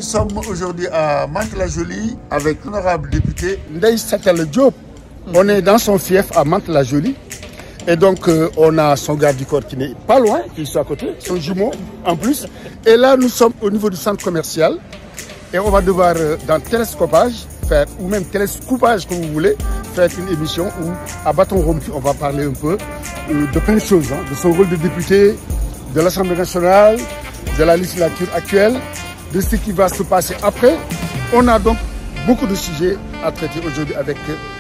Nous sommes aujourd'hui à Mantes-la-Jolie avec l'honorable député Ndeye Satel Diop. On est dans son fief à Mantes-la-Jolie. Et donc, on a son garde du corps qui n'est pas loin, qui est à côté, son jumeau en plus. Et là, nous sommes au niveau du centre commercial. Et on va devoir, dans télescopage, faire, ou même télescoupage, comme vous voulez, faire une émission où, à bâton rompu, on va parler un peu de plein de choses, hein, de son rôle de député, de l'Assemblée nationale, de la législature actuelle, de ce qui va se passer après. On a donc beaucoup de sujets à traiter aujourd'hui avec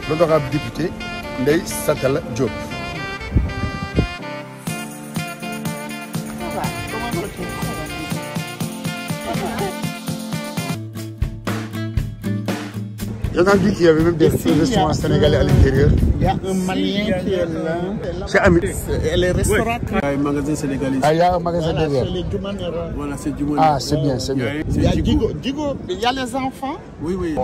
l'honorable député Ndeye Satel Diop. J'ai entendu qu'il y avait même des restaurants sénégalais à l'intérieur. Il y a un Malien qui est là. C'est Amit. Elle est restauratrice. Il y a un magasin sénégalais. Ah, il y a un magasin Voilà, derrière. c'est les Djoumanera. Voilà, c'est du monnaie. Ah, c'est bien, c'est bien. Il y a Digo. Digo, il y a les enfants. Oui, oui.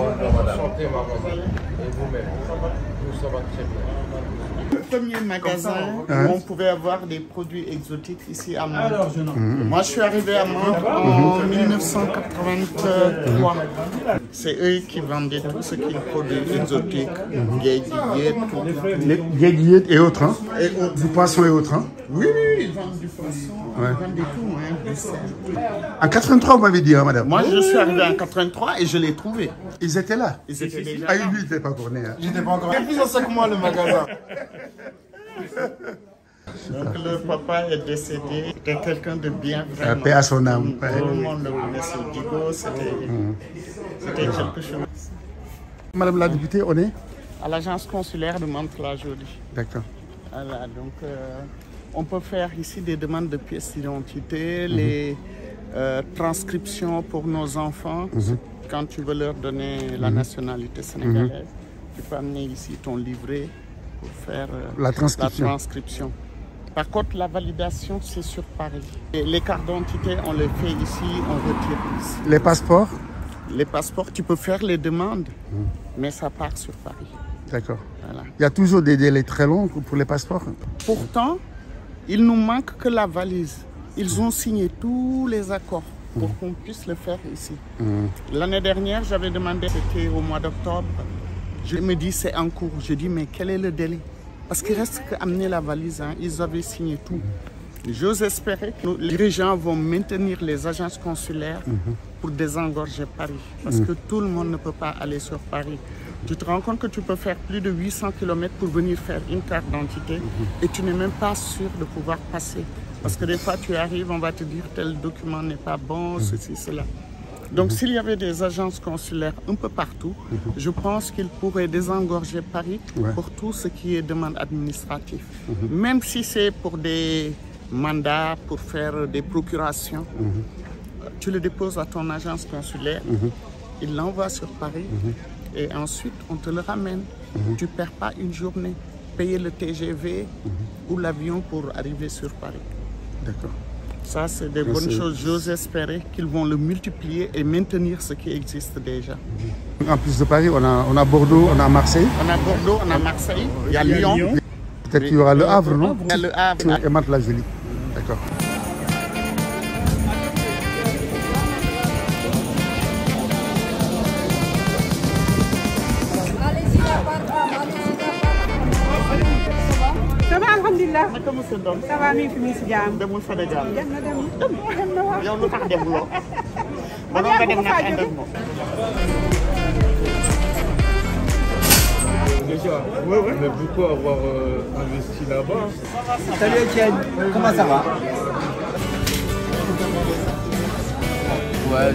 Le premier magasin où on pouvait avoir des produits exotiques ici à Mantes. Moi, je suis arrivé à Mantes en 1983. C'est eux qui vendaient tout ce qui est produits exotiques, guéguillette, tout. Les guéguillettes et autres, hein? Et autres. Du poisson et autres, hein? Oui, ils vendent du poisson, ils vendent du tout, hein, du sel. En 83, vous m'avez dit, hein, madame? Moi, je suis arrivé en 83 et je l'ai trouvé. Ils étaient là. Ils étaient déjà Ah, là. lui, il n'était pas encore né. Hein. J'étais pas encore. Il est plus ancien que moi, le magasin. Donc le papa est décédé, c'était quelqu'un de bien, vraiment. Paix à son âme. Tout le monde le connaissait, Digo, c'était quelque chose. Madame la députée, on est? À l'agence consulaire de Mantes-la-Jolie. D'accord. Voilà, donc on peut faire ici des demandes de pièces d'identité, les transcriptions pour nos enfants, quand tu veux leur donner la nationalité sénégalaise. Tu peux amener ici ton livret pour faire La transcription. Par contre, la validation, c'est sur Paris. Et les cartes d'identité, on les fait ici, on retire ici. Les passeports? Les passeports, tu peux faire les demandes, mais ça part sur Paris. D'accord. Voilà. Il y a toujours des délais très longs pour les passeports? Pourtant, il nous manque que la valise. Ils ont signé tous les accords pour qu'on puisse le faire ici. L'année dernière, j'avais demandé, c'était au mois d'octobre. Je me dis, c'est en cours. Je dis, mais quel est le délai? Parce qu'il reste qu'à amener la valise. Hein. Ils avaient signé tout. J'ose espérer que les dirigeants vont maintenir les agences consulaires pour désengorger Paris. Parce que tout le monde ne peut pas aller sur Paris. Tu te rends compte que tu peux faire plus de 800 km pour venir faire une carte d'identité et tu n'es même pas sûr de pouvoir passer. Parce que des fois, tu arrives, on va te dire tel document n'est pas bon, ceci, cela. Donc, s'il y avait des agences consulaires un peu partout, je pense qu'ils pourraient désengorger Paris pour tout ce qui est demande administrative. Même si c'est pour des mandats, pour faire des procurations, tu le déposes à ton agence consulaire, il l'envoie sur Paris et ensuite on te le ramène. Tu ne perds pas une journée. Payer le TGV ou l'avion pour arriver sur Paris. D'accord. Ça, c'est des bonnes choses. J'ose espérer qu'ils vont le multiplier et maintenir ce qui existe déjà. En plus de Paris, on a Bordeaux, on a Marseille. On a Bordeaux, on a Marseille, il y a Lyon. Peut-être qu'il y aura le Havre, non? Il y a le Havre. Et Mantes-la-Jolie. D'accord. Ça va, alhamdulilah. Naka monsieur Ndong. Ça va, mi ngi fi mu ngi si jàmm. Demul Sénégal. dem na waaw. Yow lu tax demuloo. Mënoon nga dem nag ànd ak moom. Déjà, mais pourquoi avoir investi là-bas? Salut Etienne, comment ça va? Ouais,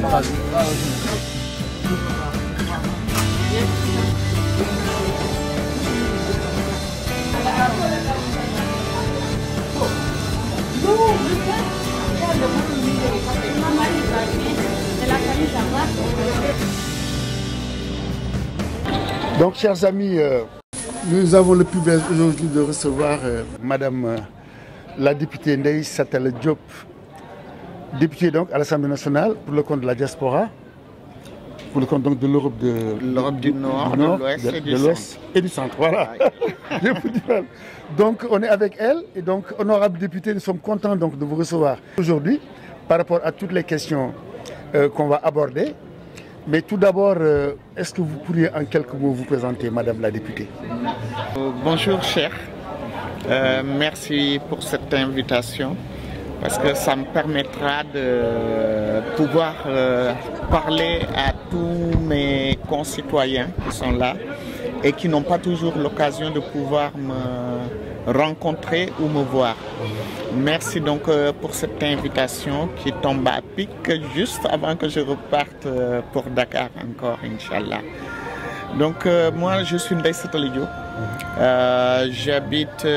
Donc, chers amis, nous avons le privilège aujourd'hui de recevoir Madame la députée Ndeye Satel Diop, députée donc à l'Assemblée nationale pour le compte de la diaspora, pour le compte donc de l'Europe du Nord, de l'Ouest et du Centre. Voilà. Donc on est avec elle et donc honorable député, nous sommes contents donc de vous recevoir aujourd'hui par rapport à toutes les questions qu'on va aborder. Mais tout d'abord, est-ce que vous pourriez en quelques mots vous présenter, Madame la députée? Bonjour, cher. Merci pour cette invitation parce que ça me permettra de pouvoir parler à tous mes concitoyens qui sont là et qui n'ont pas toujours l'occasion de pouvoir me rencontrer ou me voir. Merci donc pour cette invitation qui tombe à pic juste avant que je reparte pour Dakar encore, Inch'Allah. Donc moi je suis Ndeye Satali Diop. J'habite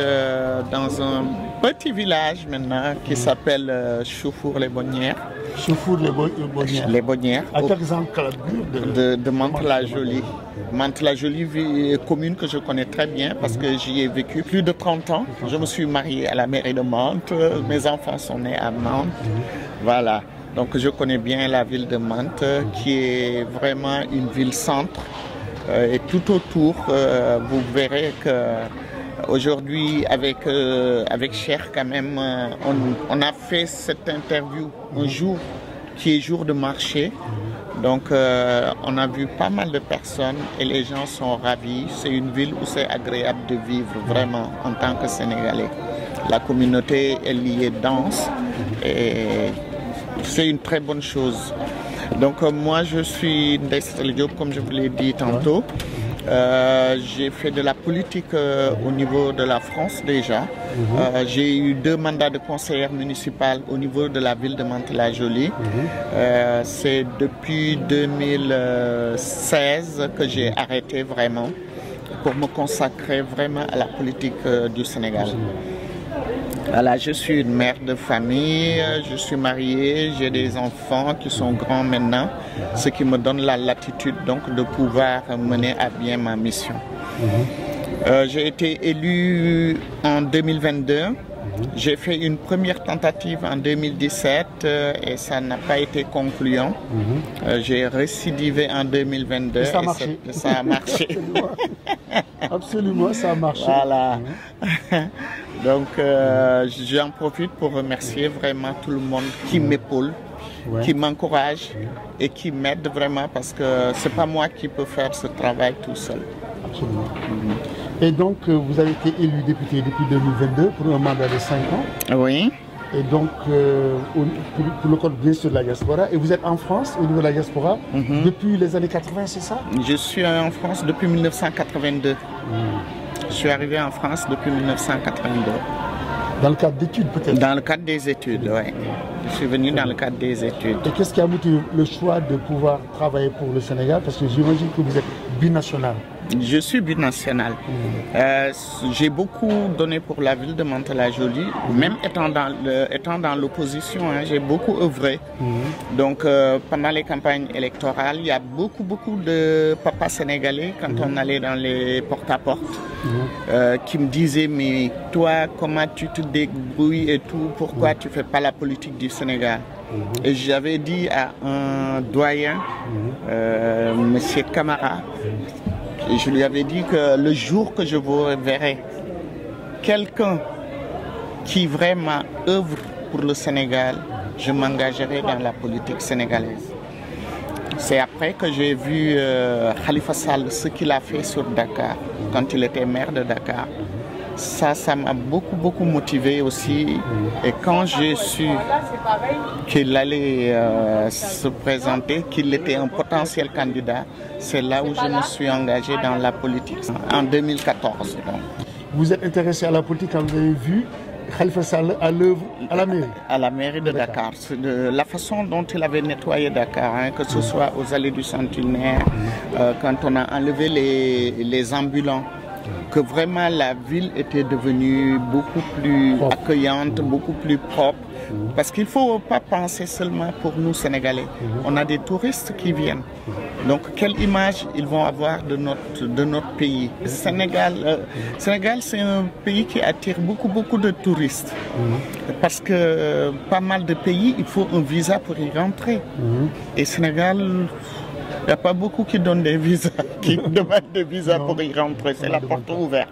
dans un petit village maintenant qui s'appelle Choufour-les-Bonnières. Choufour-les-Bonnières. Les Bonnières. À quelques encablures de Mantes-la-Jolie. Mantes-la-Jolie, commune que je connais très bien parce que j'y ai vécu plus de 30 ans. Je me suis marié à la mairie de Mantes. Mes enfants sont nés à Mantes. Voilà. Donc je connais bien la ville de Mantes qui est vraiment une ville-centre. Et tout autour, vous verrez qu'aujourd'hui, avec Cher, quand même, on a fait cette interview un jour qui est jour de marché. Donc, on a vu pas mal de personnes et les gens sont ravis. C'est une ville où c'est agréable de vivre, vraiment, en tant que Sénégalais. La communauté, elle y est dense et c'est une très bonne chose. Donc moi je suis Ndeye Satali Diop, comme je vous l'ai dit tantôt. J'ai fait de la politique au niveau de la France déjà. J'ai eu 2 mandats de conseillère municipale au niveau de la ville de Mantes-la-Jolie. C'est depuis 2016 que j'ai arrêté vraiment pour me consacrer vraiment à la politique du Sénégal. Voilà, je suis une mère de famille, je suis mariée, j'ai des enfants qui sont grands maintenant, ce qui me donne la latitude donc de pouvoir mener à bien ma mission. J'ai été élu en 2022, j'ai fait une première tentative en 2017 et ça n'a pas été concluant. J'ai récidivé en 2022 et ça a marché. Absolument, ça a marché. Voilà. Donc, j'en profite pour remercier vraiment tout le monde qui m'épaule, qui m'encourage et qui m'aide vraiment parce que c'est pas moi qui peux faire ce travail tout seul. Absolument. Et donc, vous avez été élu député depuis 2022 pour un mandat de 5 ans. Oui. Et donc, pour le compte bien sûr de la diaspora. Et vous êtes en France, au niveau de la diaspora, depuis les années 80, c'est ça? Je suis en France depuis 1982. Je suis arrivé en France depuis 1982. Dans le cadre d'études peut-être? Dans le cadre des études, oui. Je suis venu dans le cadre des études. Et qu'est-ce qui a motivé le choix de pouvoir travailler pour le Sénégal? Parce que j'imagine que vous êtes binational. Je suis binational. J'ai beaucoup donné pour la ville de Mantes-la-Jolie, même étant dans l'opposition, j'ai beaucoup œuvré. Donc pendant les campagnes électorales, il y a beaucoup de papas sénégalais quand on allait dans les porte-à-porte qui me disaient mais toi comment tu te débrouilles et tout, pourquoi tu fais pas la politique du Sénégal? Et j'avais dit à un doyen, Monsieur Camara, et je lui avais dit que le jour que je vous verrai quelqu'un qui vraiment œuvre pour le Sénégal, je m'engagerai dans la politique sénégalaise. C'est après que j'ai vu Khalifa Sall, ce qu'il a fait sur Dakar, quand il était maire de Dakar. Ça m'a beaucoup motivé aussi. Et quand j'ai su qu'il allait se présenter, qu'il était un potentiel candidat, c'est là où je me suis engagé dans la politique, en 2014. Donc. Vous êtes intéressé à la politique quand vous avez vu Khalifa Sall à l'œuvre à la mairie? À la mairie de Dakar. La façon dont il avait nettoyé Dakar, que ce soit aux allées du Centenaire, quand on a enlevé les ambulants, que vraiment la ville était devenue beaucoup plus accueillante, beaucoup plus propre. Parce qu'il ne faut pas penser seulement pour nous Sénégalais. On a des touristes qui viennent. Donc quelle image ils vont avoir de notre pays? Sénégal, c'est un pays qui attire beaucoup de touristes. Parce que pas mal de pays, il faut un visa pour y rentrer. Et Sénégal, Il n'y a pas beaucoup qui donnent des visas, qui demandent des visas pour y rentrer. C'est la porte ouverte.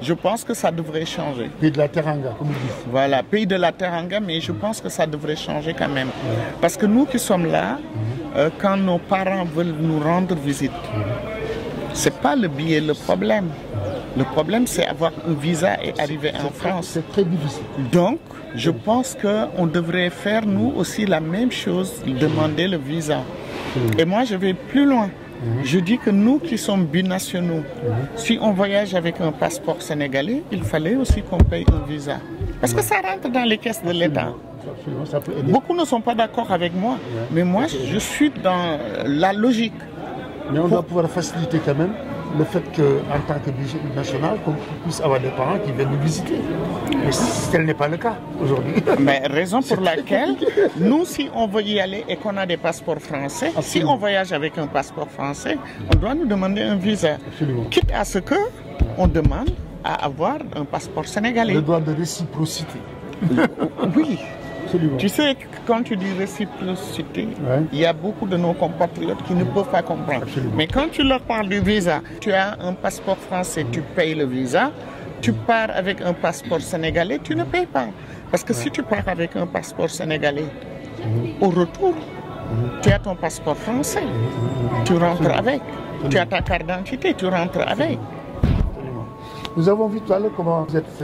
Je pense que ça devrait changer. Pays de la Teranga, comme vous dites. Voilà, pays de la Teranga, mais je pense que ça devrait changer quand même. Parce que nous qui sommes là, quand nos parents veulent nous rendre visite, c'est pas le billet le problème. Le problème, c'est avoir un visa et arriver en France. C'est très difficile. Donc, je pense qu'on devrait faire nous aussi la même chose, demander le visa. Et moi, je vais plus loin. Je dis que nous qui sommes binationaux, si on voyage avec un passeport sénégalais, il fallait aussi qu'on paye un visa. Parce que ça rentre dans les caisses de l'État. Beaucoup ne sont pas d'accord avec moi, mais moi, je suis dans la logique. Mais on doit pouvoir faciliter quand même le fait qu'en tant que binational, qu'on puisse avoir des parents qui viennent nous visiter. Mais tel n'est pas le cas aujourd'hui. Mais raison pour laquelle, nous, si on veut y aller et qu'on a des passeports français, si on voyage avec un passeport français, on doit nous demander un visa. Absolument. Quitte à ce qu'on demande à avoir un passeport sénégalais. Le droit de réciprocité. Oui. Absolument. Tu sais, quand tu dis réciprocité, il y a beaucoup de nos compatriotes qui ne peuvent pas comprendre. Absolument. Mais quand tu leur parles du visa, tu as un passeport français, tu payes le visa. Tu pars avec un passeport sénégalais, tu ne payes pas. Parce que si tu pars avec un passeport sénégalais, au retour, tu as ton passeport français. Tu rentres avec. Tu as ta carte d'identité, tu rentres avec. Nous avons vu tout à l'heure comment vous êtes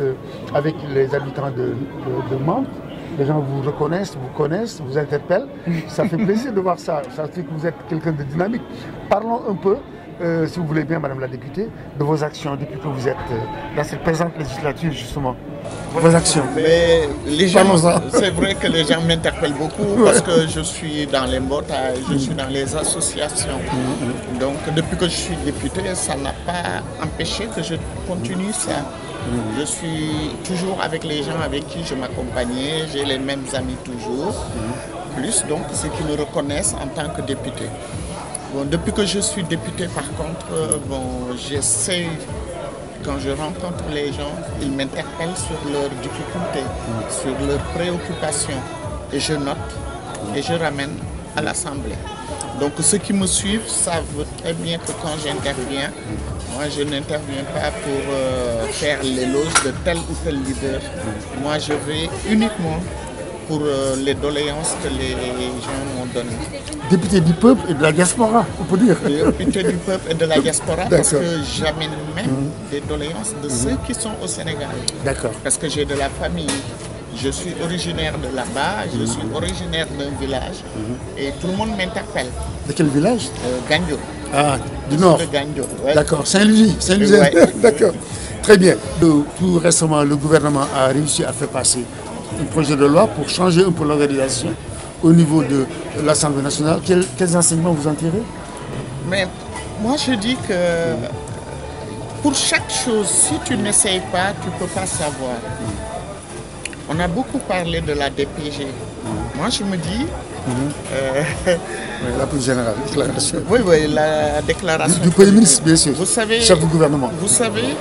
avec les habitants de Mantes. Les gens vous reconnaissent, vous connaissent, vous interpellent. Ça fait plaisir de voir ça. Ça fait que vous êtes quelqu'un de dynamique. Parlons un peu, si vous voulez bien, Madame la députée, de vos actions depuis que vous êtes dans cette présente législature, justement. Vos actions. Mais les gens, c'est vrai que les gens m'interpellent beaucoup parce que je suis dans les mbotages, je suis dans les associations. Donc, depuis que je suis député, ça n'a pas empêché que je continue ça. Je suis toujours avec les gens avec qui je m'accompagnais, j'ai les mêmes amis toujours, plus donc ceux qui me reconnaissent en tant que député. Bon, depuis que je suis député, par contre, j'essaie, quand je rencontre les gens, ils m'interpellent sur leurs difficultés, sur leurs préoccupations, et je note et je ramène à l'Assemblée. Donc ceux qui me suivent savent très bien que quand j'interviens, moi je n'interviens pas pour faire l'éloge de tel ou tel leader. Moi je vais uniquement pour les doléances que les gens m'ont données. Député du peuple et de la diaspora, on peut dire. Député du peuple et de la diaspora parce que j'amène même des doléances de ceux qui sont au Sénégal. D'accord. Parce que j'ai de la famille. Je suis originaire de là-bas, je suis originaire d'un village et tout le monde m'interpelle. De quel village? Gandio. Ah, du Nord. De Gandio. Ouais. D'accord, Saint-Louis. D'accord. Très bien. Tout récemment, le gouvernement a réussi à faire passer un projet de loi pour changer un peu l'organisation au niveau de l'Assemblée nationale. Quels enseignements vous en tirez? Mais moi je dis que pour chaque chose, si tu n'essayes pas, tu ne peux pas savoir. On a beaucoup parlé de la DPG. Moi, je me dis... la plus générale, déclaration. Oui, la déclaration. Du Premier ministre, bien sûr. Vous savez, chef du gouvernement. Vous savez,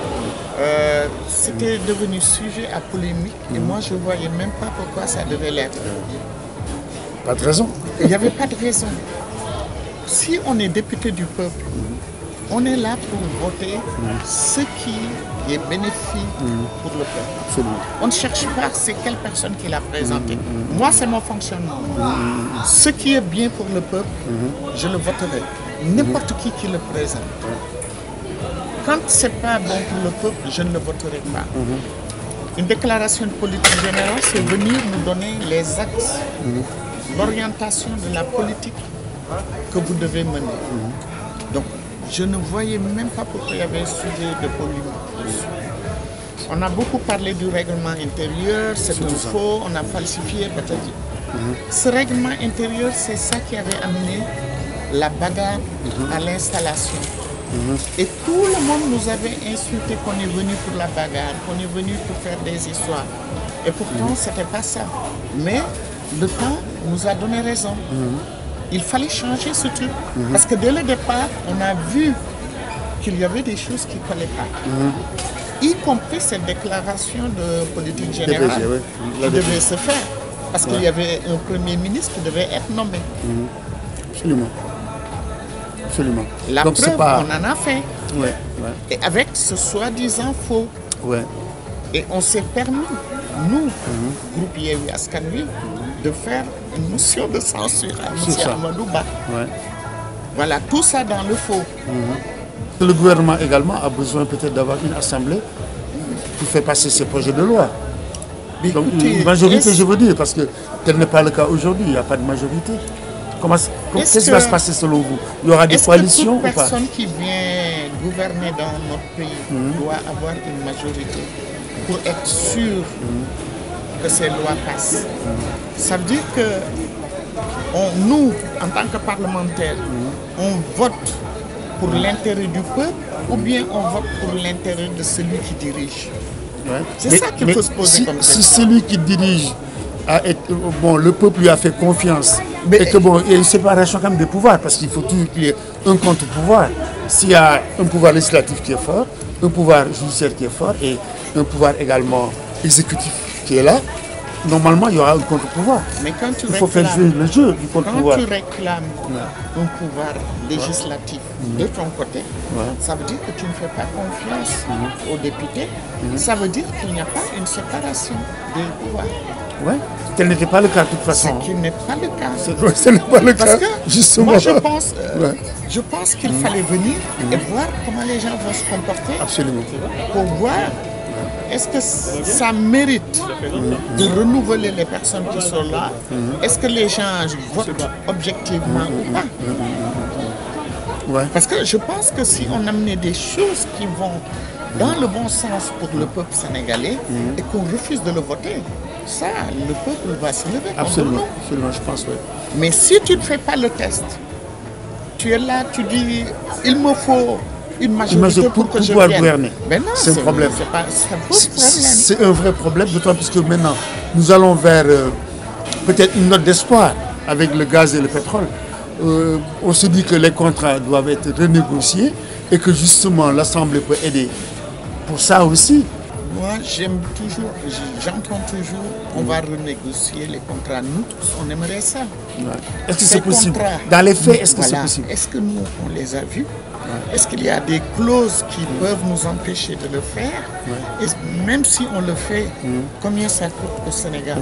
c'était devenu sujet à polémique et moi, je ne voyais même pas pourquoi ça devait l'être. Pas de raison. Il n'y avait pas de raison. Si on est député du peuple, on est là pour voter ce qui est bénéfique pour le peuple. Absolument. On ne cherche pas c'est quelle personne qui l'a présenté. Moi, c'est mon fonctionnement. Ce qui est bien pour le peuple, je le voterai. N'importe qui le présente. Quand ce n'est pas bon pour le peuple, je ne le voterai pas. Une déclaration de politique générale, c'est venir nous donner les axes, l'orientation de la politique que vous devez mener. Donc, je ne voyais même pas pourquoi il y avait un sujet de polémique. On a beaucoup parlé du règlement intérieur, c'est un faux, on a falsifié, peut-être. Ce règlement intérieur, c'est ça qui avait amené la bagarre à l'installation. Et tout le monde nous avait insulté qu'on est venu pour la bagarre, qu'on est venu pour faire des histoires. Et pourtant, ce n'était pas ça. Mais le temps nous a donné raison. Il fallait changer ce truc. Parce que dès le départ, on a vu qu'il y avait des choses qui ne collaient pas. Y compris cette déclaration de politique générale qui devait se faire. Parce qu'il y avait un premier ministre qui devait être nommé. Absolument. Absolument. La Donc, preuve, pas... on en a fait. Ouais, Et avec ce soi-disant faux. ouais. Et on s'est permis, nous, groupe Yewwi Askan Wi, de faire une motion de censure à M. Amadou Ba. Ouais. Voilà, tout ça dans le faux. Le gouvernement également a besoin peut-être d'avoir une assemblée pour faire passer ces projets de loi. Mais Donc écoutez, une majorité, je veux dire, parce que tel n'est pas le cas aujourd'hui, il n'y a pas de majorité. Qu'est-ce qui va se passer selon vous? Il y aura des coalitions ou pas? Est-ce que toute personne qui vient gouverner dans notre pays doit avoir une majorité pour être sûr que ces lois passent? Ça veut dire que nous, en tant que parlementaires, on vote pour l'intérêt du peuple ou bien on vote pour l'intérêt de celui qui dirige? Ouais. C'est ça qu'il faut se poser comme question. Si celui qui dirige le peuple lui a fait confiance, et que il y a une séparation quand même des pouvoirs, parce qu'il faut toujours qu'il y ait un contre-pouvoir. S'il y a un pouvoir législatif qui est fort, un pouvoir judiciaire qui est fort et un pouvoir également exécutif qui est là, normalement il y aura un contre-pouvoir. Mais quand tu il faut faire jouer le jeu du contre-pouvoir. Quand tu réclames un pouvoir législatif de ton côté, ça veut dire que tu ne fais pas confiance aux députés. Ça veut dire qu'il n'y a pas une séparation des pouvoirs. Oui, tel n'était pas le cas de toute façon. Ce qui n'est pas le cas. Ce n'est pas le cas, Parce que justement. moi, je pense qu'il fallait venir et voir comment les gens vont se comporter. Absolument. Pour voir est-ce que ça mérite de renouveler les personnes qui sont là. Est-ce que les gens votent objectivement ou pas. Parce que je pense que si on amenait des choses qui vont dans le bon sens pour le peuple sénégalais et qu'on refuse de le voter, ça, le peuple va se lever. Absolument, absolument, je pense, oui. Mais si tu ne fais pas le test, tu es là, tu dis, il me faut une majorité pour que je pouvoir vienne. gouverner. Mais non, c'est un problème. C'est un vrai problème, d'autant plus que maintenant, nous allons vers peut-être une note d'espoir avec le gaz et le pétrole. On se dit que les contrats doivent être renégociés et que justement l'Assemblée peut aider pour ça aussi. Moi, j'entends toujours, on va renégocier les contrats. Nous tous, on aimerait ça. Est-ce que c'est possible? Dans les faits, est-ce que c'est possible? Est-ce que nous, on les a vus? Est-ce qu'il y a des clauses qui peuvent nous empêcher de le faire? Et même si on le fait, combien ça coûte au Sénégal?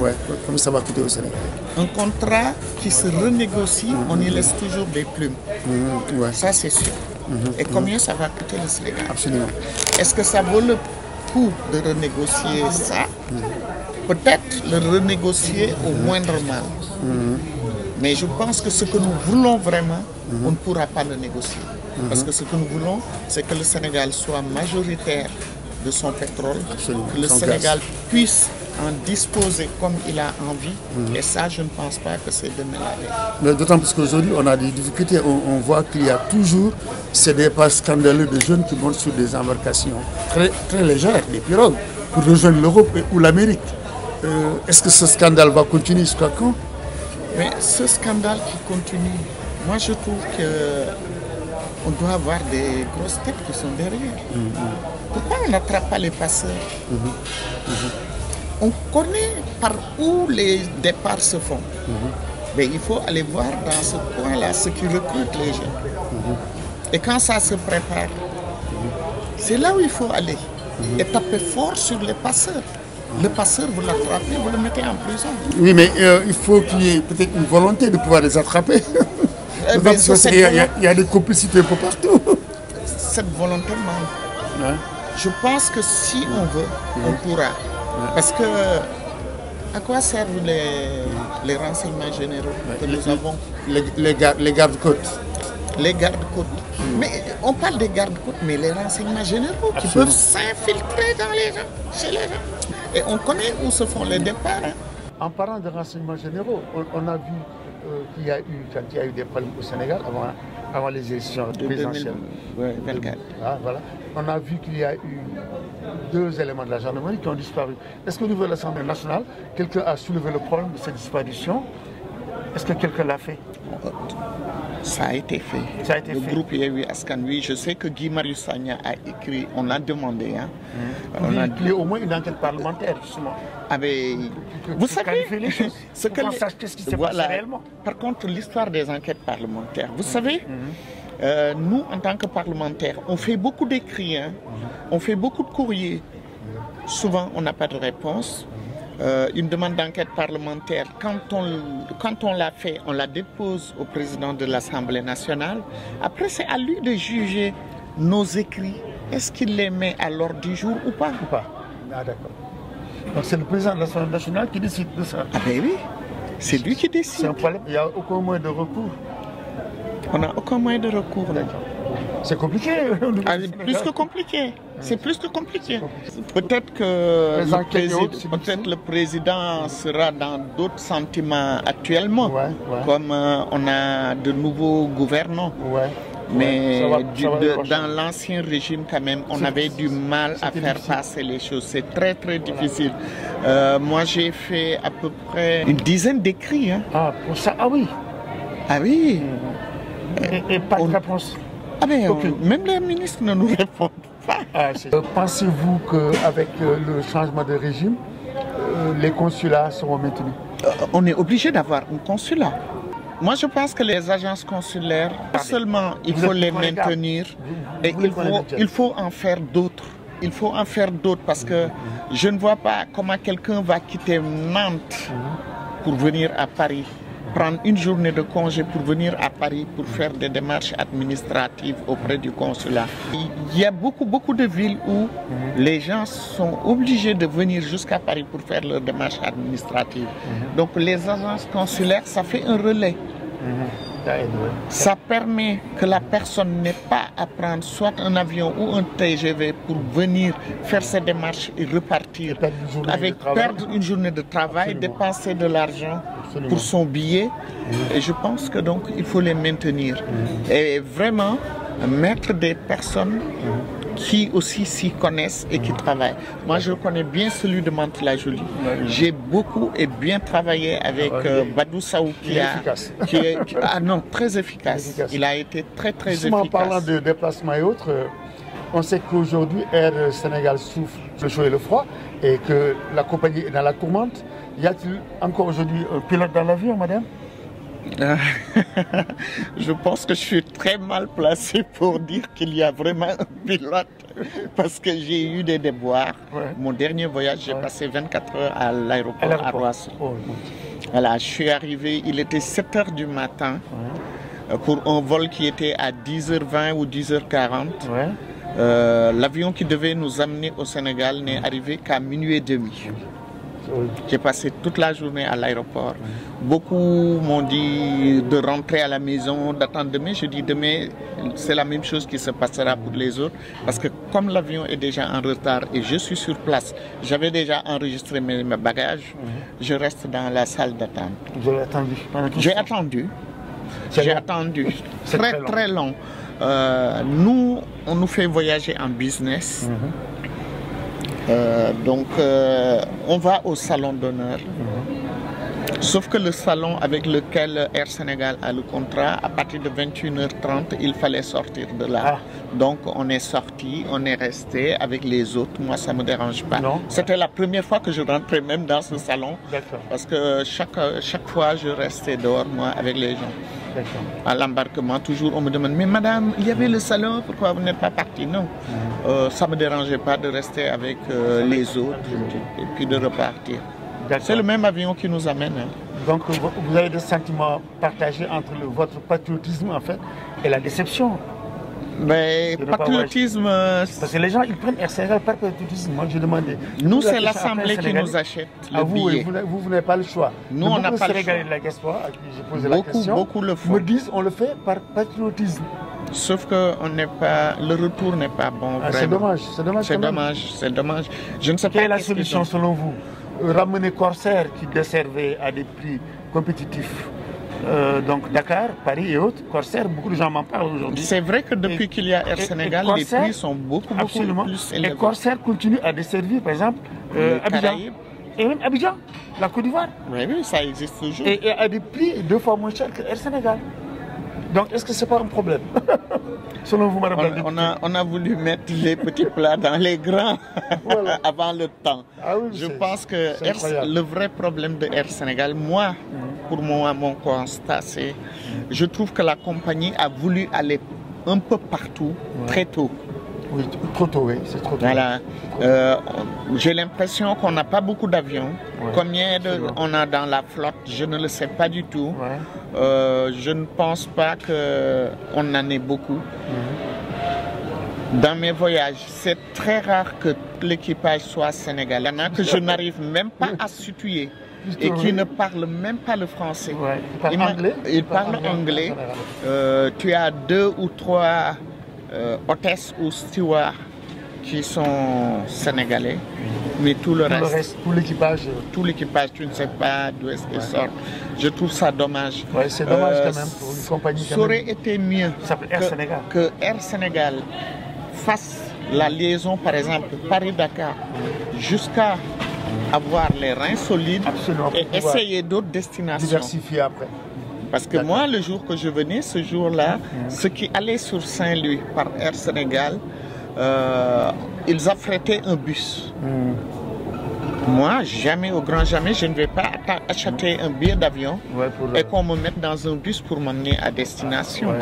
Combien ça va coûter au Sénégal? Un contrat qui se renégocie, on y laisse toujours des plumes. Ça, c'est sûr. Et combien ça va coûter le Sénégal? Absolument. Est-ce que ça vaut le coup de renégocier ça? Peut-être le renégocier au moindre mal. Mais je pense que ce que nous voulons vraiment, on ne pourra pas le négocier. Parce que ce que nous voulons, c'est que le Sénégal soit majoritaire de son pétrole, que le Sénégal puisse en disposer comme il a envie. Et ça, je ne pense pas que c'est demain la veille. D'autant plus qu'aujourd'hui, on a des difficultés. On voit qu'il y a toujours ces départs scandaleux de jeunes qui montent sur des embarcations très, très légères, des pirogues, pour rejoindre l'Europe ou l'Amérique. Est-ce que ce scandale va continuer jusqu'à quand? Mais ce scandale qui continue, moi je trouve qu'on doit avoir des grosses têtes qui sont derrière. Pourquoi on n'attrape pas les passeurs? On connaît par où les départs se font. Mais il faut aller voir dans ce coin-là ce qui recrute les jeunes. Et quand ça se prépare, c'est là où il faut aller. Et taper fort sur les passeurs. Le passeur, vous l'attrapez, vous le mettez en prison. Oui, mais il faut qu'il y ait peut-être une volonté de pouvoir les attraper. Il y a des complicités un peu partout. Cette volonté manque. Je pense que si on veut, on pourra. Parce que à quoi servent les renseignements généraux que nous avons? Les gardes-côtes. Les gardes-côtes. Mais on parle des gardes-côtes, mais les renseignements généraux qui peuvent s'infiltrer dans les gens, chez les gens. Et on connaît où se font les départs. En parlant de renseignements généraux, on a vu qu'il y a eu des problèmes au Sénégal avant les élections présidentielles. 2024. Voilà. On a vu qu'il y a eu 2 éléments de la gendarmerie qui ont disparu. Est-ce qu'au niveau de l'Assemblée nationale, quelqu'un a soulevé le problème de cette disparition? Est-ce que quelqu'un l'a fait? Ça a été fait. Le groupe Yewwi Askan Wi, je sais que Guy Marius Sagna a écrit, on a demandé. Il y a au moins une enquête parlementaire, justement. Vous savez, qu'est-ce qui s'est passé réellement? Par contre, l'histoire des enquêtes parlementaires, vous savez, Nous, en tant que parlementaires, on fait beaucoup d'écrits, hein, on fait beaucoup de courriers. Souvent, on n'a pas de réponse. Une demande d'enquête parlementaire, quand on l'a fait, on la dépose au président de l'Assemblée nationale. Après, c'est à lui de juger nos écrits. Est-ce qu'il les met à l'ordre du jour ou pas? Ah, d'accord. Donc c'est le président de l'Assemblée nationale qui décide de ça. Ah ben oui, c'est lui qui décide. C'est un problème, il n'y a aucun moyen de recours. On n'a aucun moyen de recours. C'est compliqué. Plus que compliqué. C'est plus que compliqué. Peut-être que le président sera dans d'autres sentiments actuellement, comme on a de nouveaux gouvernants. Mais dans l'ancien régime, quand même, on avait du mal à faire passer les choses. C'est très, très difficile. Moi, j'ai fait à peu près une dizaine d'écrits. Hein. Ah, pour ça? Ah oui. Ah oui. Et pas de réponse? Ah ben, même les ministres ne nous répondent pas. Pensez-vous qu'avec le changement de régime, les consulats seront maintenus? On est obligé d'avoir un consulat. Moi, je pense que les agences consulaires, pas seulement il faut les maintenir, et il faut en faire d'autres. Il faut en faire d'autres parce que je ne vois pas comment quelqu'un va quitter Nantes pour venir à Paris, prendre une journée de congé pour venir à Paris pour faire des démarches administratives auprès du consulat. Il y a beaucoup de villes où les gens sont obligés de venir jusqu'à Paris pour faire leurs démarches administratives. Donc les agences consulaires, ça fait un relais. Ça permet que la personne n'ait pas à prendre soit un avion ou un TGV pour venir faire ses démarches et repartir, avec perdre une journée de travail, dépenser de l'argent pour son billet. Et je pense que donc il faut les maintenir et vraiment mettre des personnes qui aussi s'y connaissent et qui travaillent. Moi, je connais bien celui de Mantes-la-Jolie. J'ai beaucoup et bien travaillé avec Badou Saou qui est très efficace. Il a été très efficace. En parlant de déplacement et autres, on sait qu'aujourd'hui Air Sénégal souffre le chaud et le froid et que la compagnie est dans la tourmente. Y a-t-il encore aujourd'hui un pilote dans l'avion, madame? Je pense que je suis très mal placé pour dire qu'il y a vraiment un pilote parce que j'ai eu des déboires. Mon dernier voyage, j'ai passé 24 heures à l'aéroport à Roissy. Voilà, je suis arrivé, il était 7 h du matin pour un vol qui était à 10h20 ou 10h40. L'avion qui devait nous amener au Sénégal n'est arrivé qu'à minuit et demi. J'ai passé toute la journée à l'aéroport. Beaucoup m'ont dit de rentrer à la maison, d'attendre demain. Je dis demain, c'est la même chose qui se passera pour les autres. Parce que comme l'avion est déjà en retard et je suis sur place, j'avais déjà enregistré mes bagages, je reste dans la salle d'attente. Vous avez attendu? J'ai attendu. J'ai attendu. Très long. Nous, on nous fait voyager en business. Donc, on va au salon d'honneur. Sauf que le salon avec lequel Air Sénégal a le contrat, à partir de 21h30, il fallait sortir de là. Donc, on est sorti, on est resté avec les autres. Moi, ça ne me dérange pas. C'était la première fois que je rentrais même dans ce salon. Parce que chaque fois, je restais dehors, moi, avec les gens. À l'embarquement, toujours, on me demande, mais madame, il y avait le salon, pourquoi vous n'êtes pas partie? Non, ça ne me dérangeait pas de rester avec les autres et puis de repartir. C'est le même avion qui nous amène. Donc, vous avez des sentiments partagés entre votre patriotisme, en fait, et la déception. Mais patriotisme... Parce que les gens, ils prennent Air Sénégal par patriotisme. Moi, je demandais. Nous, c'est l'Assemblée qui nous achète le billet. Vous n'avez pas le choix. Nous, on n'a pas le choix. De la diaspora, à qui j'ai posé la question, beaucoup le font. me disent, on le fait par patriotisme. Sauf que le retour n'est pas bon. C'est dommage. C'est dommage. Je ne sais pas. Quelle est la solution selon vous? Ramener Corsair qui desservait à des prix compétitifs. Donc Dakar, Paris et autres, Corsair, beaucoup de gens m'en parlent aujourd'hui. C'est vrai que depuis qu'il y a Air Sénégal, les prix sont beaucoup plus élevés. Et Corsair continue à desservir, par exemple, Abidjan. Et même Abidjan, la Côte d'Ivoire. Oui, ça existe toujours. Et à des prix 2 fois moins chers que Air Sénégal. Donc, est-ce que ce n'est pas un problème? Selon vous, madame la députée. On a voulu mettre les petits plats dans les grands avant le temps. Je pense que le vrai problème de Air Sénégal, pour moi, mon constat, c'est je trouve que la compagnie a voulu aller un peu partout, très tôt. Oui, trop tôt, oui, c'est trop tôt. Voilà. J'ai l'impression qu'on n'a pas beaucoup d'avions. Ouais. Combien on a dans la flotte, je ne le sais pas du tout. Ouais. Je ne pense pas qu'on en ait beaucoup. Dans mes voyages, c'est très rare que l'équipage soit sénégalais. Il y en a que je n'arrive même pas à situer et qui ne parlent même pas le français. Ouais. Ils parlent anglais. Tu as 2 ou 3 hôtesses ou stewards qui sont sénégalais, mais tout le reste, tout l'équipage, tu ne sais pas d'où est-ce qu'ils sortent. Je trouve ça dommage. Ouais, c'est dommage quand même pour une compagnie. Ça aurait été mieux que Air Sénégal fasse la liaison, par exemple, Paris-Dakar, jusqu'à avoir les reins solides. Absolument, et essayer d'autres destinations. Diversifier après. Parce que moi, le jour que je venais, ce jour-là, ceux qui allaient sur Saint-Louis par Air Sénégal, ils affrétaient un bus. Moi, jamais, au grand jamais, je ne vais pas acheter un billet d'avion et qu'on me mette dans un bus pour m'emmener à destination. Ouais,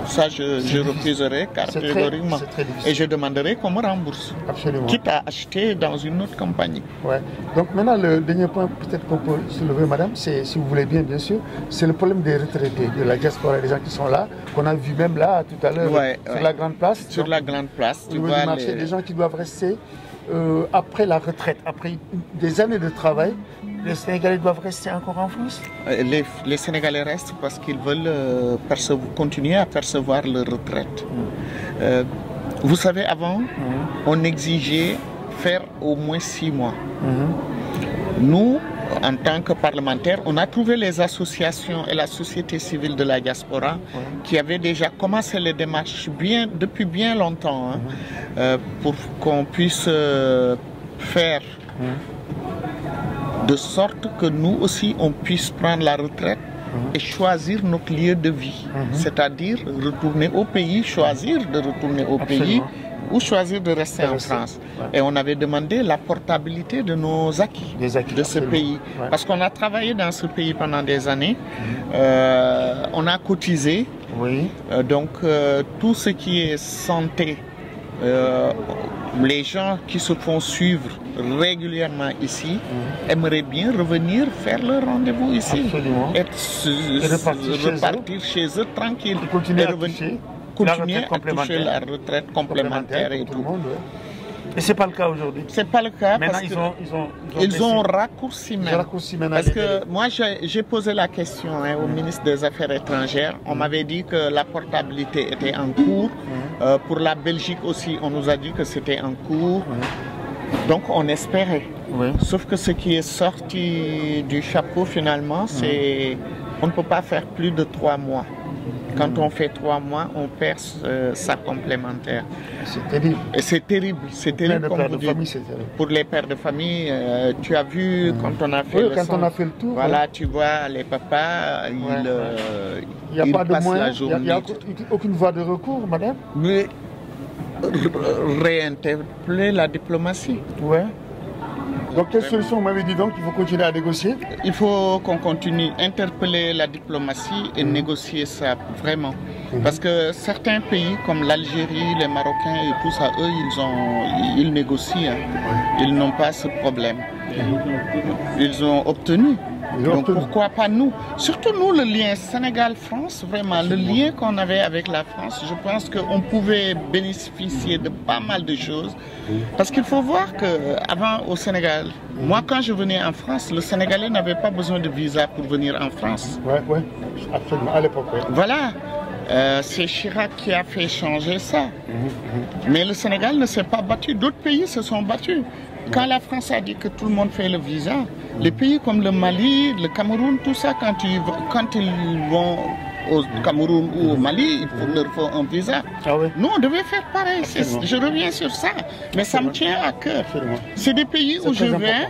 ça, je refuserai catégoriquement. Et je demanderai qu'on me rembourse. Absolument. Quitte à acheter dans une autre compagnie. Ouais. Donc maintenant, le dernier point peut-être qu'on peut soulever, madame, c'est, si vous voulez bien sûr, c'est le problème des retraités, de la diaspora, des gens qui sont là, qu'on a vu même là tout à l'heure sur la grande place. Sur la grande place, tu vois, marché, des gens qui doivent rester après la retraite, après des années de travail. Les Sénégalais doivent rester encore en France? Les Sénégalais restent parce qu'ils veulent continuer à percevoir leur retraite. Vous savez, avant, on exigeait faire au moins 6 mois. Nous, en tant que parlementaires, on a trouvé les associations et la société civile de la diaspora qui avaient déjà commencé les démarches depuis bien longtemps pour qu'on puisse faire de sorte que nous aussi on puisse prendre la retraite et choisir notre lieu de vie. C'est-à-dire retourner au pays, choisir de retourner au pays ou choisir de rester en France. Et on avait demandé la portabilité de nos acquis, de ce pays. Parce qu'on a travaillé dans ce pays pendant des années, on a cotisé, donc tout ce qui est santé, les gens qui se font suivre régulièrement ici aimeraient bien revenir faire leur rendez-vous ici et repartir chez eux tranquille et continuer à toucher la retraite complémentaire et tout. Et c'est pas le cas aujourd'hui. C'est pas le cas. Maintenant, parce ils ont raccourci même. Parce que moi, j'ai posé la question au ministre des Affaires étrangères. On m'avait dit que la portabilité était en cours. Pour la Belgique aussi, on nous a dit que c'était en cours. Donc, on espérait. Sauf que ce qui est sorti du chapeau, finalement, c'est on ne peut pas faire plus de 3 mois. Quand on fait 3 mois, on perd sa complémentaire. C'est terrible. Et c'est terrible. C'est terrible, comme vous dites. Pour les pères de famille, tu as vu quand on a fait le tour. Voilà, tu vois, les papas, ils passent la journée. Il n'y a aucune voie de recours, madame? Mais réinterpeller la diplomatie. Donc, quelle solution, vous m'avez dit donc, il faut continuer à négocier? Il faut qu'on continue à interpeller la diplomatie et négocier ça, vraiment. Parce que certains pays, comme l'Algérie, les Marocains et tout ça, eux, ils négocient. Ils n'ont pas ce problème. Ils ont obtenu. Donc pourquoi pas nous? Surtout nous, le lien Sénégal-France, vraiment, le lien qu'on avait avec la France, je pense qu'on pouvait bénéficier de pas mal de choses. Parce qu'il faut voir qu'avant au Sénégal, moi quand je venais en France, le Sénégalais n'avait pas besoin de visa pour venir en France. Oui, absolument, à l'époque. Voilà. C'est Chirac qui a fait changer ça. Mais le Sénégal ne s'est pas battu. D'autres pays se sont battus. Quand la France a dit que tout le monde fait le visa, les pays comme le Mali, le Cameroun, tout ça, quand ils vont au Cameroun ou au Mali, il leur faut un visa. Nous, on devait faire pareil. Je reviens sur ça. Mais ça me tient à cœur. C'est des pays où je viens.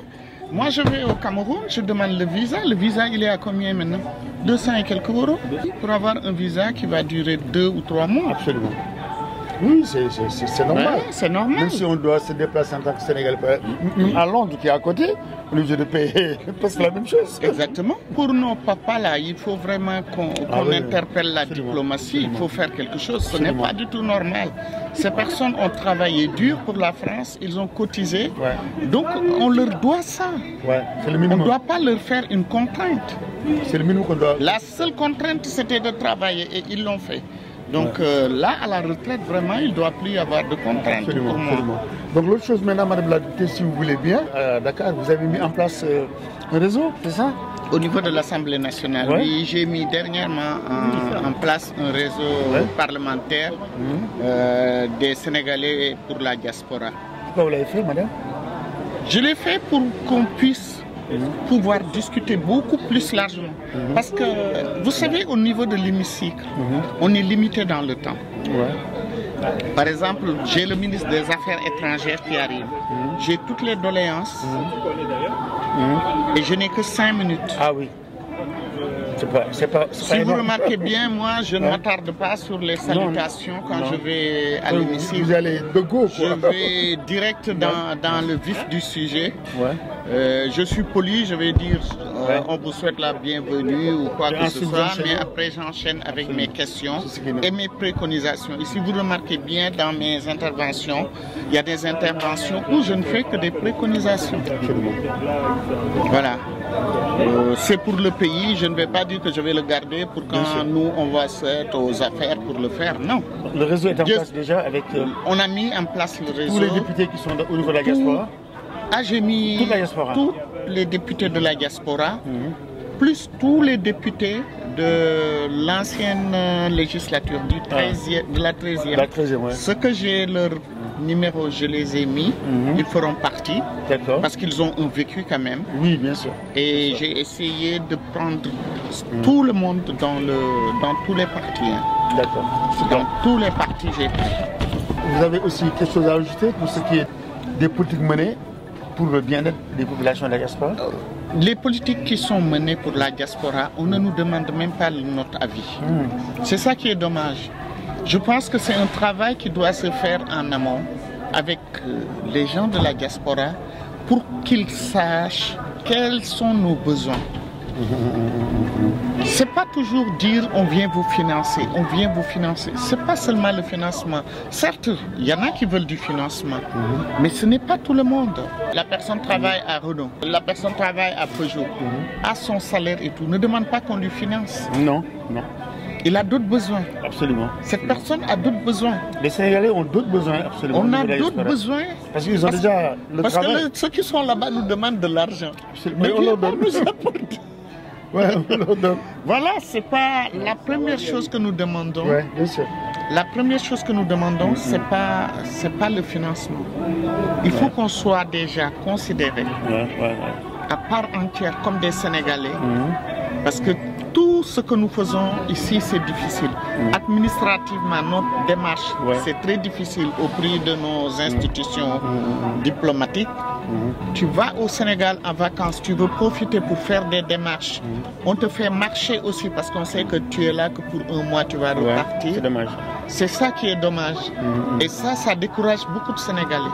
Moi, je vais au Cameroun, je demande le visa. Le visa, il est à combien maintenant? 200 et quelques euros pour avoir un visa qui va durer 2 ou 3 mois. Absolument. Oui, c'est normal. Ouais, c'est normal. Même si on doit se déplacer en tant que Sénégalais à Londres, qui est à côté, on est obligé de payer presque la même chose. Exactement. Pour nos papas, là, il faut vraiment qu'on interpelle la diplomatie. Il faut faire quelque chose. Ce n'est pas du tout normal. Ces personnes ont travaillé dur pour la France. Ils ont cotisé. Ouais. Donc, on leur doit ça. Ouais, le on ne doit pas leur faire une contrainte. C'est le minimum qu'on doit... La seule contrainte, c'était de travailler et ils l'ont fait. Donc là, à la retraite, vraiment, il ne doit plus y avoir de contraintes pour moi. Absolument. Donc l'autre chose maintenant, Madame la députée, si vous voulez bien, à Dakar, vous avez mis en place un réseau, c'est ça? Au niveau de l'Assemblée nationale, oui, j'ai mis dernièrement en place un réseau parlementaire des Sénégalais pour la diaspora. Pourquoi vous l'avez fait, Madame? Je l'ai fait pour qu'on puisse pouvoir discuter beaucoup plus largement. Parce que, vous savez, au niveau de l'hémicycle, on est limité dans le temps. Par exemple, j'ai le ministre des Affaires étrangères qui arrive. J'ai toutes les doléances et je n'ai que 5 minutes. Ah oui. Si vous remarquez bien, moi, je ne m'attarde pas sur les salutations quand je vais à l'hémicycle. Vous allez de go, quoi. Je vais direct dans le vif du sujet. Je suis poli, je vais dire on vous souhaite la bienvenue ou quoi que ce soit, mais après j'enchaîne avec mes questions et mes préconisations. Et si vous remarquez bien dans mes interventions, il y a des interventions où je ne fais que des préconisations. Voilà. C'est pour le pays, je ne vais pas dire que je vais le garder pour quand nous on va être aux affaires pour le faire, non. Le réseau est en place déjà avec... On a mis en place le réseau. Tous les députés qui sont au niveau de la diaspora. J'ai mis toute la diaspora. Tous les députés de la diaspora, plus tous les députés de l'ancienne législature de la 13e. Ce que j'ai leur numéro, je les ai mis, ils feront partie, parce qu'ils ont un vécu quand même. Oui, bien sûr. Et j'ai essayé de prendre tout le monde dans tous les partis. D'accord. Dans tous les partis, j'ai pris. Vous avez aussi quelque chose à ajouter pour ce qui est des politiques menées pour le bien-être des populations de la diaspora? Les politiques qui sont menées pour la diaspora, on ne nous demande même pas notre avis. C'est ça qui est dommage. Je pense que c'est un travail qui doit se faire en amont avec les gens de la diaspora pour qu'ils sachent quels sont nos besoins. C'est pas toujours dire on vient vous financer, on vient vous financer. C'est pas seulement le financement. Certes, il y en a qui veulent du financement, mais ce n'est pas tout le monde. La personne travaille à Renault, la personne travaille à Peugeot, a son salaire et tout. Ne demande pas qu'on lui finance. Non, non. Il a d'autres besoins. Absolument. Cette personne a d'autres besoins. Les Sénégalais ont d'autres besoins, absolument. On a d'autres besoins. Parce qu'ils ont déjà le travail. Parce que ceux qui sont là-bas nous demandent de l'argent. Mais on leur donne. Ouais, on leur donne. Voilà, c'est pas la première chose que nous demandons. Oui, bien sûr. La première chose que nous demandons, c'est pas le financement. Il faut qu'on soit déjà considéré à part entière comme des Sénégalais. Parce que tout ce que nous faisons ici, c'est difficile. Administrativement, notre démarche, c'est très difficile au prix de nos institutions diplomatiques. Tu vas au Sénégal en vacances, tu veux profiter pour faire des démarches. On te fait marcher aussi parce qu'on sait que tu es là que pour un mois, tu vas repartir. C'est dommage. C'est ça qui est dommage. Et ça décourage beaucoup de Sénégalais.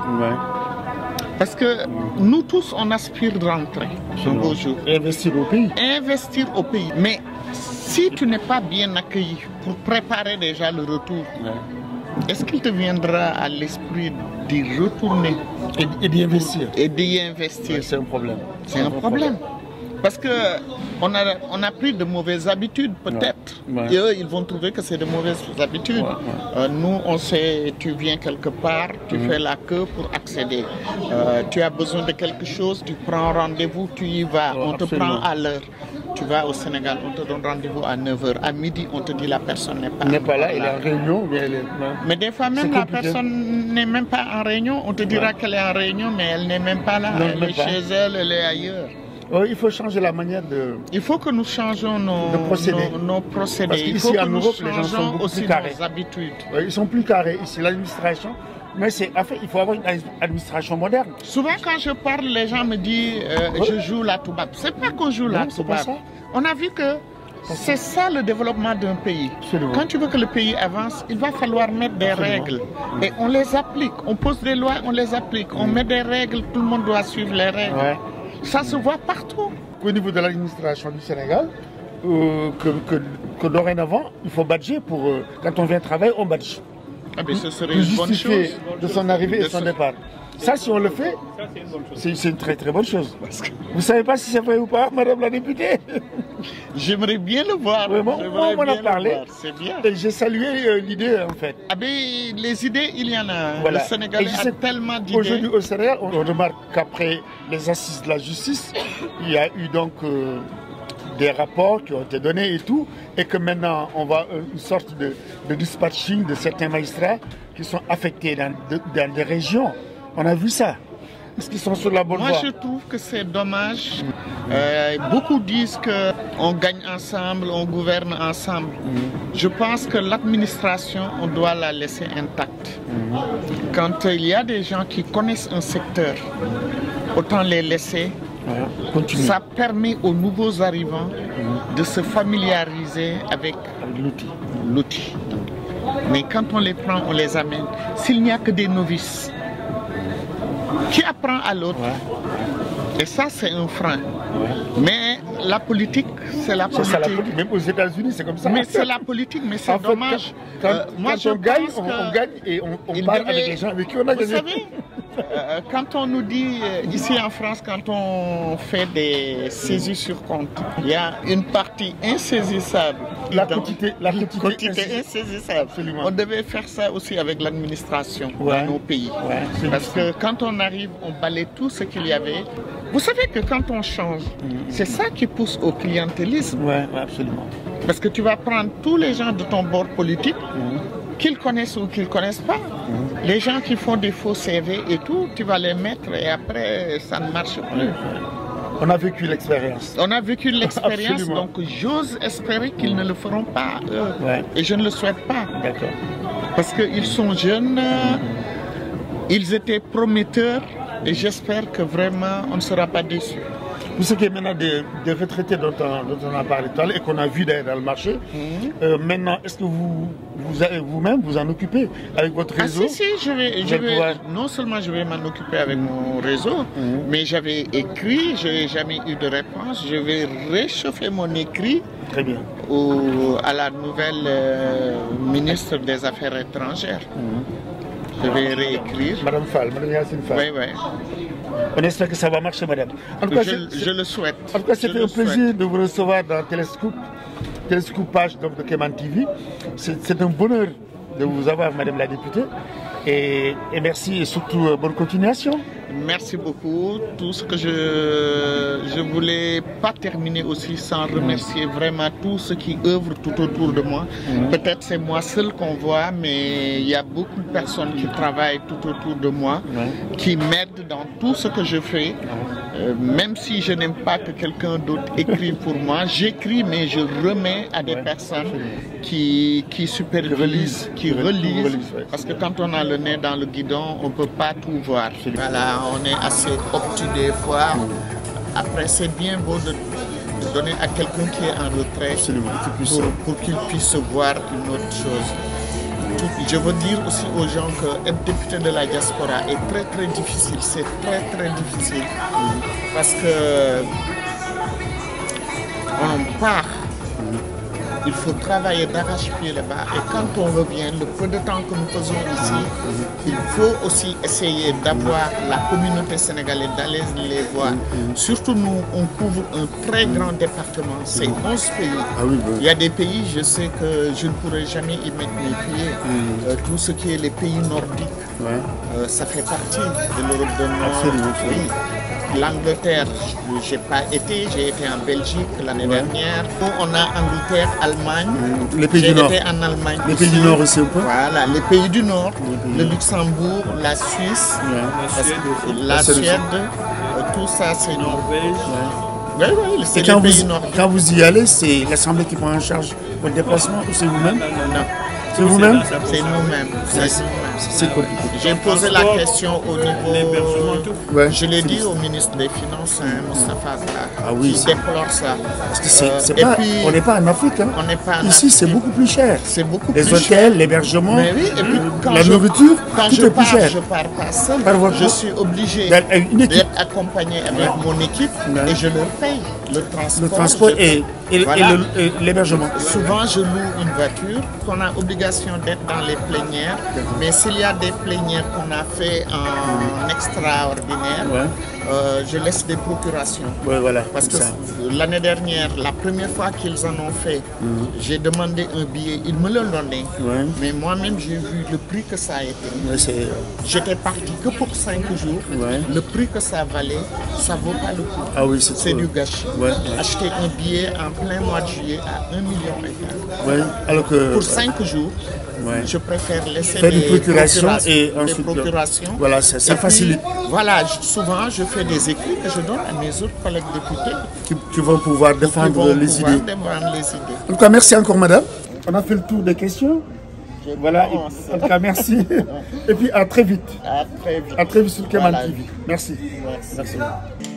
Parce que nous tous, on aspire de rentrer un beau jour. Investir au pays. Investir au pays. Mais si tu n'es pas bien accueilli pour préparer déjà le retour, est-ce qu'il te viendra à l'esprit d'y retourner et d'y investir? Et d'y investir. C'est un problème. C'est un problème. Parce qu'on a pris de mauvaises habitudes, peut-être. Et eux, ils vont trouver que c'est de mauvaises habitudes. Nous, on sait, tu viens quelque part, tu fais la queue pour accéder. Tu as besoin de quelque chose, tu prends rendez-vous, tu y vas. On te prend à l'heure. Tu vas au Sénégal, on te donne rendez-vous à 9h. À midi, on te dit la personne n'est pas là. Elle n'est pas là, elle est en réunion. Mais des fois, même la personne n'est même pas en réunion. On te dira qu'elle est en réunion, mais elle n'est même pas là. Elle est chez elle, elle est ailleurs. Il faut changer la manière de... Il faut que nous changeons nos procédés. Parce qu'ici en Europe, les gens sont beaucoup aussi plus carrés. Nos habitudes. Ils sont plus carrés ici, l'administration. Mais en fait, il faut avoir une administration moderne. Souvent, quand je parle, les gens me disent je joue la toubab. C'est pas qu'on joue la toubab. On a vu que C'est ça le développement d'un pays. Absolument. Quand tu veux que le pays avance, il va falloir mettre des règles. Et on les applique. On pose des lois, on les applique. On met des règles, tout le monde doit suivre les règles. Ouais. Ça se voit partout. Au niveau de l'administration du Sénégal, que dorénavant, il faut badger pour... quand on vient travailler, on badge. Ah ben, ce serait Pour une bonne justifier chose. de son arrivée et son départ. Ça, si on le fait, c'est une très très bonne chose. Vous ne savez pas si c'est vrai ou pas, Madame la députée? J'aimerais bien le voir. Vraiment, J'aimerais on en a bien parlé. le voir. C'est bien. Et j'ai salué l'idée en fait. Ah ben, les idées, il y en a. Voilà. Le Sénégalais Et je a sais tellement d'idées. Aujourd'hui au Sénégal, on remarque qu'après les assises de la justice, il y a eu donc des rapports qui ont été donnés et tout, et que maintenant on va une sorte de dispatching de certains magistrats qui sont affectés dans des régions. On a vu ça. Est-ce qu'ils sont sur la bonne voie? Moi, je trouve que c'est dommage. Beaucoup disent qu'on gagne ensemble, on gouverne ensemble. Je pense que l'administration, on doit la laisser intacte. Quand il y a des gens qui connaissent un secteur, autant les laisser. Continue. Ça permet aux nouveaux arrivants de se familiariser avec l'outil. Mais quand on les prend, on les amène. S'il n'y a que des novices, qui apprend à l'autre? Et ça, c'est un frein. Mais la politique, c'est la politique. C'est ça la politique. Même aux États-Unis, c'est comme ça. Mais c'est la politique, mais c'est dommage. Quand on gagne, pense on gagne et on parle avec les gens avec qui on a gagné. Vous savez, quand on nous dit, ici en France, quand on fait des saisies sur compte, il y a une partie insaisissable. La quantité insaisissable. Absolument. On devait faire ça aussi avec l'administration dans nos pays. Parce que quand on arrive, on balaye tout ce qu'il y avait. Vous savez que quand on change, c'est ça qui pousse au clientélisme. Oui, absolument. Parce que tu vas prendre tous les gens de ton bord politique, qu'ils connaissent ou qu'ils ne connaissent pas. Les gens qui font des faux CV et tout, tu vas les mettre et après, ça ne marche plus. On a vécu l'expérience. On a vécu l'expérience, donc j'ose espérer qu'ils ne le feront pas. Et je ne le souhaite pas. D'accord. Parce qu'ils sont jeunes, ils étaient prometteurs et j'espère que vraiment on ne sera pas déçus. Pour ce qui est maintenant des retraités dont on a parlé tout à l'heure et qu'on a vu dans le marché, maintenant, est-ce que vous-même vous en occupez avec votre réseau? Si, non seulement je vais m'en occuper avec mon réseau, mais j'avais écrit, je n'ai jamais eu de réponse. Je vais réchauffer mon écrit. Très bien. À la nouvelle ministre des Affaires étrangères. Je vais réécrire. Madame Fall, Madame Yacine Fall. Oui. On espère que ça va marcher, madame. En tout cas, je le souhaite. En tout cas, c'était un plaisir de vous recevoir dans Télescoupage de Kéman TV. C'est un bonheur de vous avoir, madame la députée. Et merci et surtout bonne continuation. Merci beaucoup. Tout ce que je voulais pas terminer aussi sans remercier vraiment tous ceux qui œuvrent tout autour de moi. Peut-être c'est moi seul qu'on voit, mais il y a beaucoup de personnes qui travaillent tout autour de moi, qui m'aident dans tout ce que je fais. Même si je n'aime pas que quelqu'un d'autre écrive pour moi, j'écris mais je remets à des personnes qui supervisent, qui relisent. Parce que quand on a le nez dans le guidon, on ne peut pas tout voir. Voilà. On est assez obtus des fois. Après, c'est bien beau de donner à quelqu'un qui est en retrait pour qu'il puisse voir une autre chose. Je veux dire aussi aux gens qu'être député de la diaspora est très très difficile. C'est très très difficile. Parce que on part. Il faut travailler d'arrache-pied là-bas et quand on revient, le peu de temps que nous faisons ici, il faut aussi essayer d'avoir la communauté sénégalaise, d'aller les voir. Surtout nous, on couvre un très grand département, c'est 11 pays. Il y a des pays, je sais que je ne pourrai jamais y mettre mes pieds. Tout ce qui est les pays nordiques, ça fait partie de l'Europe du Nord. L'Angleterre, je n'ai pas été, j'ai été en Belgique l'année dernière. On a Angleterre, Allemagne. Les pays du Nord. J'ai été en Allemagne. Les pays du Nord aussi un peu. Voilà, les pays du Nord, le Luxembourg, la Suisse, la Suède, tout ça c'est Norvège. Oui, c'est les pays nordiques. Quand vous y allez, c'est l'Assemblée qui prend en charge votre déplacement ou c'est vous-même? Non. C'est vous-même? C'est nous-mêmes. C'est compliqué. J'ai posé la question au niveau... Ouais. Je l'ai dit au ministre des Finances, Moustapha Sarr, Ah oui, qui déplore ça. C'est Et pas, puis, on n'est pas en Afrique. Hein. on n'est pas en Ici, c'est Afrique. beaucoup plus cher. C'est beaucoup Les plus hôtels, cher. l'hébergement, Mais oui, et puis quand la nourriture, quand tout je est plus cher. je pars pas seul. Par votre- Je suis obligé Une équipe. d'être accompagné avec mon équipe Ouais. et je leur paye le transport. Le transport et Voilà. l'hébergement. Souvent, je loue une voiture qu'on a obligation d'être dans les plénières. Mais s'il y a des plénières qu'on a fait en extraordinaire, Ouais. je laisse des procurations. Ouais, voilà. Parce que ça. l'année dernière, la première fois qu'ils en ont fait, j'ai demandé un billet, ils me l'ont donné. Ouais. Mais moi-même, j'ai vu le prix que ça a été. Ouais, c'est... J'étais parti que pour 5 jours. Ouais. Le prix que ça valait, ça vaut pas le coup. Ah oui, C'est trop. du gâchis. Ouais. Acheter un billet en plein mois de juillet à 1 million et quelques. Ouais. Alors que... Pour 5 jours, Ouais. je préfère laisser Faire une des procuration et des ensuite... procurations. Voilà, ça Et puis, facilite. Voilà, souvent je fais des écrits que je donne à mes autres collègues députés Qui vont pouvoir qui défendre vont les pouvoir idées. défendre les idées. En tout cas, merci encore, madame. On a fait le tour des questions. Voilà, pense. en tout cas, merci. Et puis, à très vite. À très vite. À très vite sur Kemal Voilà. TV. Merci. Merci. Merci.